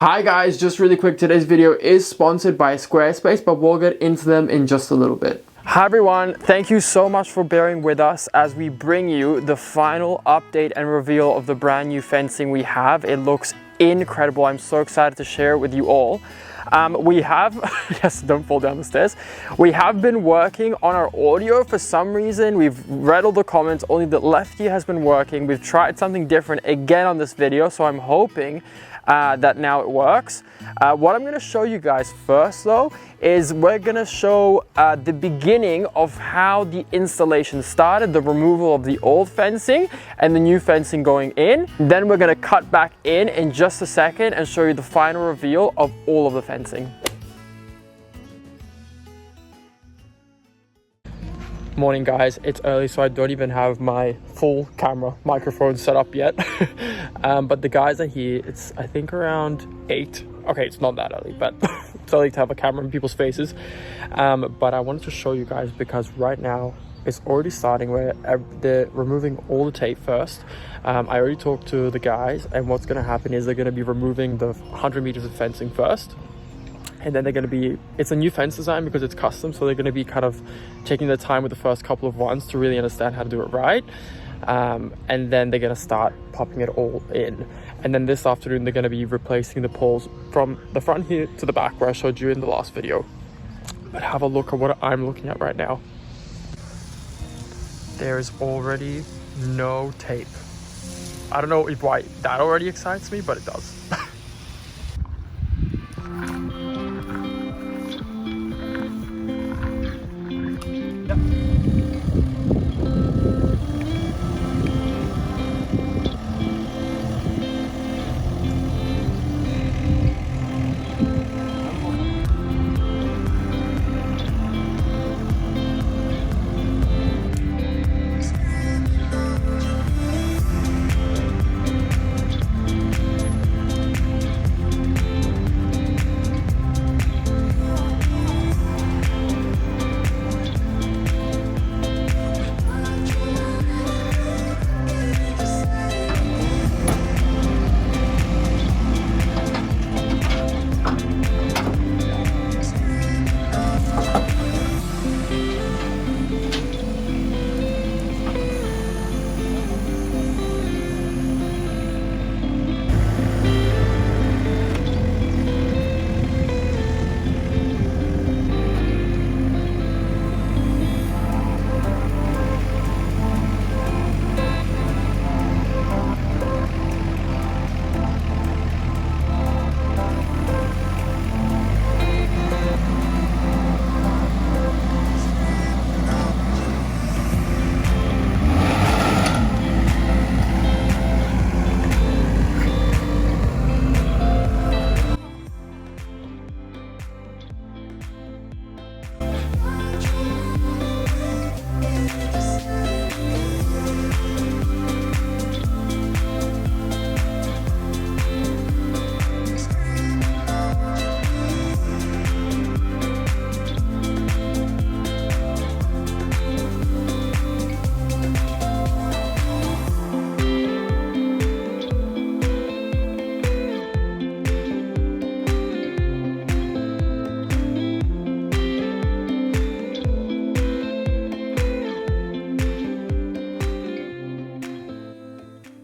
Hi guys, just really quick, today's video is sponsored by Squarespace, but we'll get into them in just a little bit. Hi everyone, thank you so much for bearing with us as we bring you the final update and reveal of the brand new fencing we have. It looks incredible. I'm so excited to share it with you all. We have, yes, don't fall down the stairs. We have been working on our audio for some reason. We've read all the comments, only the left ear has been working. We've tried something different again on this video, so I'm hoping that now it works. What I'm going to show you guys first though is we're going to show the beginning of how the installation started, the removal of the old fencing and the new fencing going in. Then we're going to cut back in just a second and show you the final reveal of all of the fencing. Morning guys, it's early, so I don't even have my full camera microphone set up yet. But the guys are here. It's I think around 8. Okay, it's not that early, but it's early to have a camera in people's faces. But I wanted to show you guys because right now it's already starting where they're removing all the tape first. I already talked to the guys, and what's going to happen is they're going to be removing the 100 meters of fencing first. And then they're going to be, it's a new fence design because it's custom, so they're going to be kind of taking their time with the first couple of ones to really understand how to do it right. And then they're going to start popping it all in. And then this afternoon, they're going to be replacing the poles from the front here to the back where I showed you in the last video. But have a look at what I'm looking at right now. There is already no tape. I don't know why that already excites me, but it does.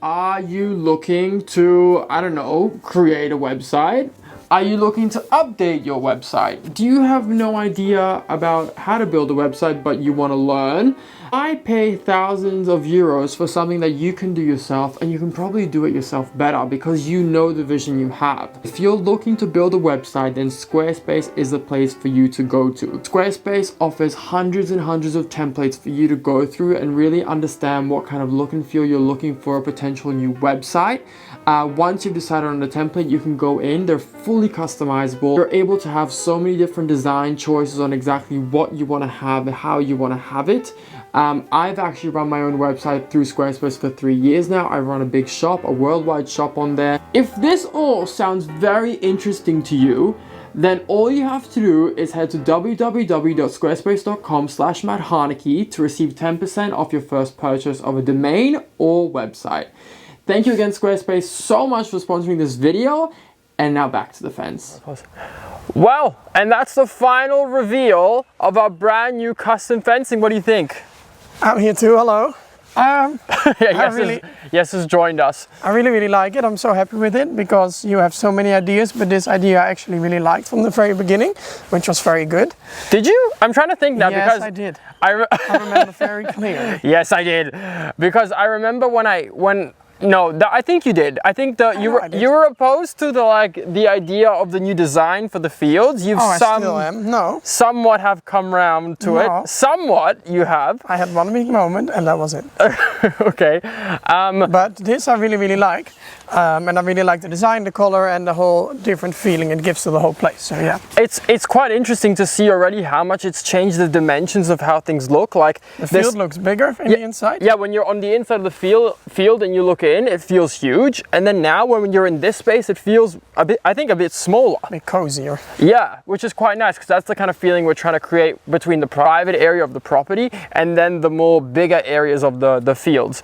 Are you looking to, I don't know, create a website? Are you looking to update your website? Do you have no idea about how to build a website but you want to learn? I pay thousands of euros for something that you can do yourself, and you can probably do it yourself better because you know the vision you have. If you're looking to build a website, then Squarespace is the place for you to go to. Squarespace offers hundreds and hundreds of templates for you to go through and really understand what kind of look and feel you're looking for a potential new website. Once you've decided on the template, you can go in. They're fully customizable. You're able to have so many different design choices on exactly what you want to have and how you want to have it. I've actually run my own website through Squarespace for 3 years now. I run a big shop, a worldwide shop on there. If this all sounds very interesting to you, then all you have to do is head to www.squarespace.com/Harnacke to receive 10% off your first purchase of a domain or website. Thank you again, Squarespace, so much for sponsoring this video. And now back to the fence. Well, and that's the final reveal of our brand new custom fencing. What do you think? I'm here too, hello. Yes has joined us. I really like it. I'm so happy with it because you have so many ideas, but this idea I actually really liked from the very beginning, which was very good. Did you? I'm trying to think now yes, because I did. I remember very clearly. Yes, I did. Because I remember I think you did. I think you were opposed to the idea of the new design for the fields. I still am. No. Somewhat have come round to it. Somewhat you have. I had one big moment and that was it. Okay. But this I really like. And I really like the design, the color, and the whole different feeling it gives to the whole place. So yeah. It's quite interesting to see already how much it's changed the dimensions of how things look. Like the field looks bigger in the inside. Yeah, when you're on the inside of the field and you look in, it feels huge. And then now when you're in this space, it feels a bit smaller. A bit cozier. Yeah, which is quite nice because that's the kind of feeling we're trying to create between the private area of the property and then the more bigger areas of the fields.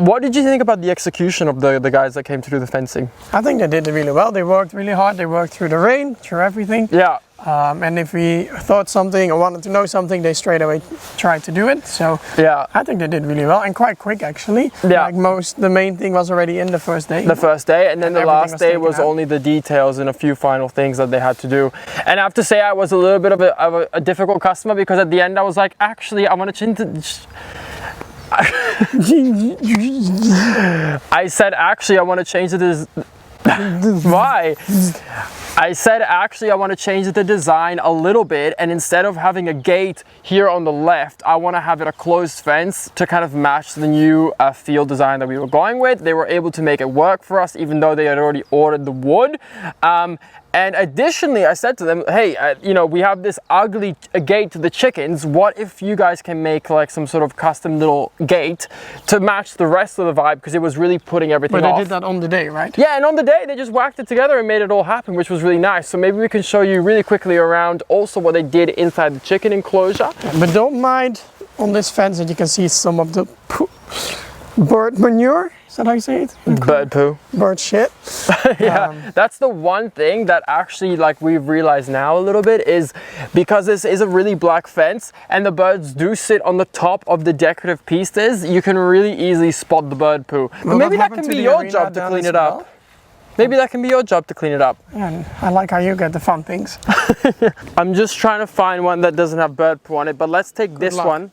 What did you think about the execution of the guys that came to do the fencing? I think they did it really well. They worked really hard. They worked through the rain, through everything. Yeah. And if we thought something or wanted to know something, they straight away tried to do it. So yeah, I think they did really well and quite quick actually. Yeah. Like the main thing was already in the first day. The first day, and then the last day was only the details and a few final things that they had to do. And I have to say I was a little bit of a difficult customer because at the end I was like, actually I want to change I said actually I want to change this. Why? I said actually I want to change the design a little bit, and instead of having a gate here on the left, I want to have it a closed fence to kind of match the new field design that we were going with. They were able to make it work for us even though they had already ordered the wood. And additionally, I said to them, hey, we have this ugly gate to the chickens. What if you guys can make like some sort of custom little gate to match the rest of the vibe? Because it was really putting everything off. But they did that on the day, right? Yeah, and on the day, they just whacked it together and made it all happen, which was really nice. So maybe we can show you really quickly around also what they did inside the chicken enclosure. But don't mind on this fence that you can see some of the bird manure. Is that how you say it? Bird poo. Bird shit. Yeah, that's the one thing that actually we've realized now a little bit is because this is a really black fence and the birds do sit on the top of the decorative pieces, you can really easily spot the bird poo. But maybe that can be your job to clean it up. Maybe that can be your job to clean it up. Yeah, I like how you get the fun things. I'm just trying to find one that doesn't have bird poo on it, but let's take this one.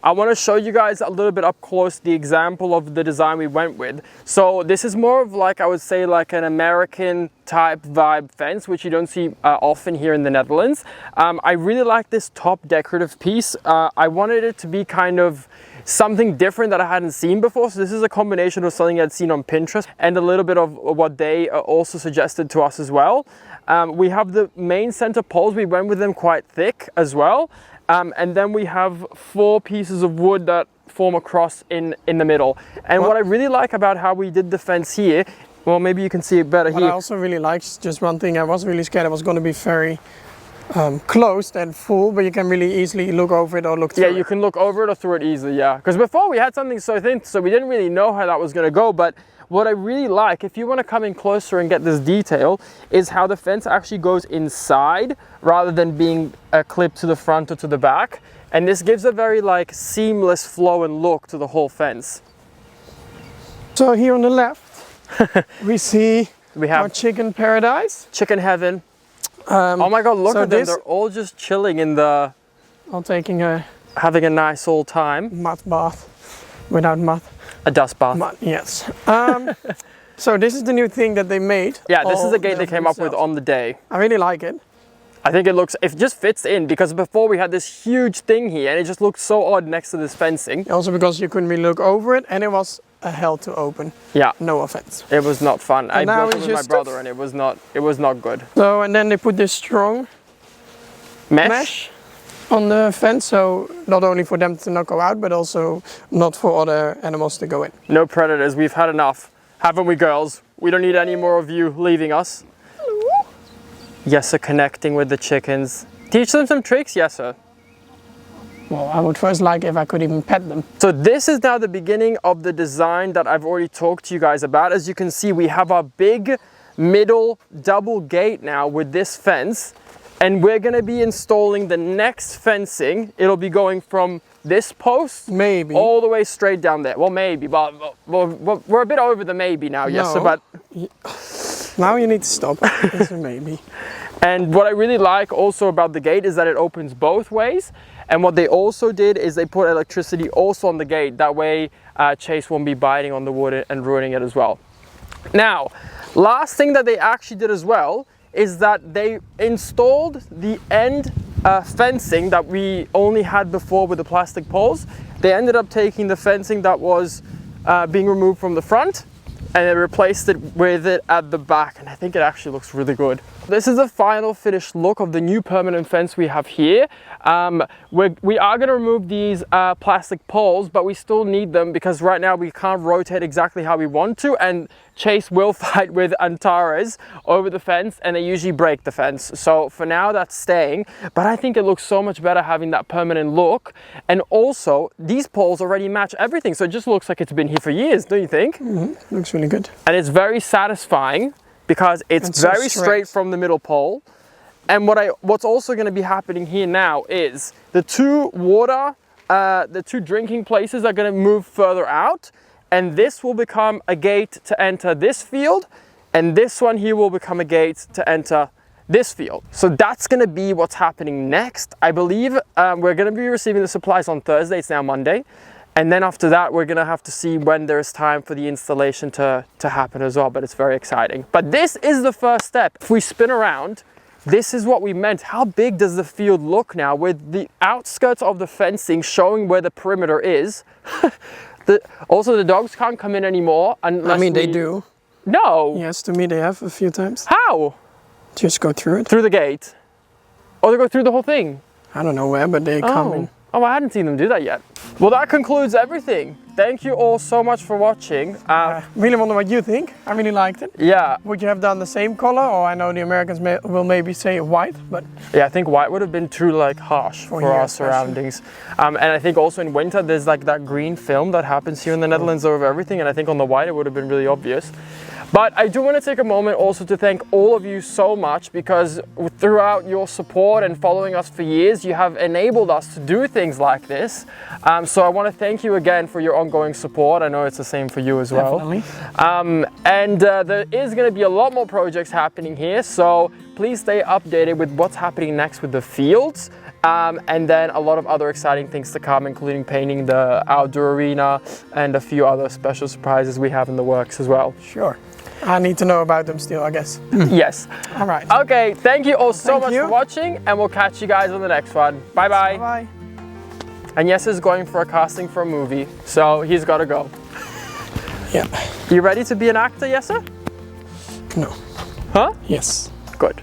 I want to show you guys a little bit up close the example of the design we went with. So this is more of I would say an American type vibe fence, which you don't see often here in the Netherlands. I really like this top decorative piece. I wanted it to be kind of something different that I hadn't seen before. So this is a combination of something I'd seen on Pinterest and a little bit of what they also suggested to us as well. We have the main center poles. We went with them quite thick as well. And then we have 4 pieces of wood that form a cross in the middle. And what I really like about how we did the fence here, well, maybe you can see it better here. I also really liked just one thing. I was really scared it was going to be very closed and full, but you can really easily look over it or look through it. Yeah, you can look over it or through it easily, yeah. Because before we had something so thin, so we didn't really know how that was going to go. But what I really like, if you want to come in closer and get this detail, is how the fence actually goes inside rather than being clipped to the front or to the back. And this gives a very seamless flow and look to the whole fence. So here on the left, we have our chicken paradise. Chicken heaven. Oh my God, look at them. They're all just chilling in the... All having a nice old time. Mud bath. Without mud. A dust bath. Mud, yes. So this is the new thing that they made. Yeah, this is the gate they came up with on the day. I really like it. I think it just fits in, because before we had this huge thing here and it just looked so odd next to this fencing. Also because you couldn't really look over it and it was a hell to open. Yeah. No offense. It was not fun. I built it with my brother and it was not good. So, and then they put this strong mesh on the fence, so not only for them to not go out, but also not for other animals to go in. No predators, we've had enough. Haven't we, girls? We don't need any more of you leaving us. Yes, sir, connecting with the chickens. Teach them some tricks, yes, sir. Well, I would first like if I could even pet them. So this is now the beginning of the design that I've already talked to you guys about. As you can see, we have our big middle double gate now with this fence, and we're gonna be installing the next fencing. It'll be going from this post maybe all the way straight down there. Well, maybe, but we're a bit over the maybe now, yes, No. but now you need to stop. It's a maybe. And what I really like also about the gate is that it opens both ways. And what they also did is they put electricity also on the gate. That way Chase won't be biting on the wood and ruining it as well. Now, last thing that they actually did as well is that they installed the end fencing that we only had before with the plastic poles. They ended up taking the fencing that was being removed from the front, and they replaced it with it at the back, and I think it actually looks really good. This is the final finished look of the new permanent fence we have here. We are going to remove these plastic poles, but we still need them because right now we can't rotate exactly how we want to, and Chase will fight with Antares over the fence, and they usually break the fence. So for now that's staying, but I think it looks so much better having that permanent look. And also these poles already match everything, so it just looks like it's been here for years, don't you think? Mm-hmm. Looks really good. And it's very satisfying because it's so very straight from the middle pole. And what's also going to be happening here now is the two drinking places are going to move further out, and this will become a gate to enter this field, and this one here will become a gate to enter this field. So that's going to be what's happening next. I believe we're going to be receiving the supplies on Thursday. It's now Monday. And then after that, we're gonna have to see when there's time for the installation to happen as well, but it's very exciting. But this is the first step. If we spin around, this is what we meant. How big does the field look now with the outskirts of the fencing showing where the perimeter is? Also, the dogs can't come in anymore unless they do. No. Yes, to me they have a few times. How? Just go through it. Through the gate? Oh, they go through the whole thing? I don't know where, but they come in. Oh, I hadn't seen them do that yet. Well, that concludes everything. Thank you all so much for watching. I really wonder what you think. I really liked it. Yeah. Would you have done the same color? Or I know the Americans will maybe say white, but... Yeah, I think white would have been too harsh for our surroundings. And I think also in winter, there's like that green film that happens here in the Netherlands over everything. And I think on the white, it would have been really obvious. But I do want to take a moment also to thank all of you so much, because throughout your support and following us for years, you have enabled us to do things like this. So I want to thank you again for your ongoing support. I know it's the same for you as well. Definitely. There is going to be a lot more projects happening here, so please stay updated with what's happening next with the fields. And then a lot of other exciting things to come, including painting the outdoor arena and a few other special surprises we have in the works as well. Sure. I need to know about them still, I guess. Yes. All right. Okay, thank you all so much for watching, and we'll catch you guys on the next one. Bye-bye. Bye-bye. And Jesse is going for a casting for a movie, so he's got to go. Yeah. You ready to be an actor, Jesse? No. Huh? Yes. Good.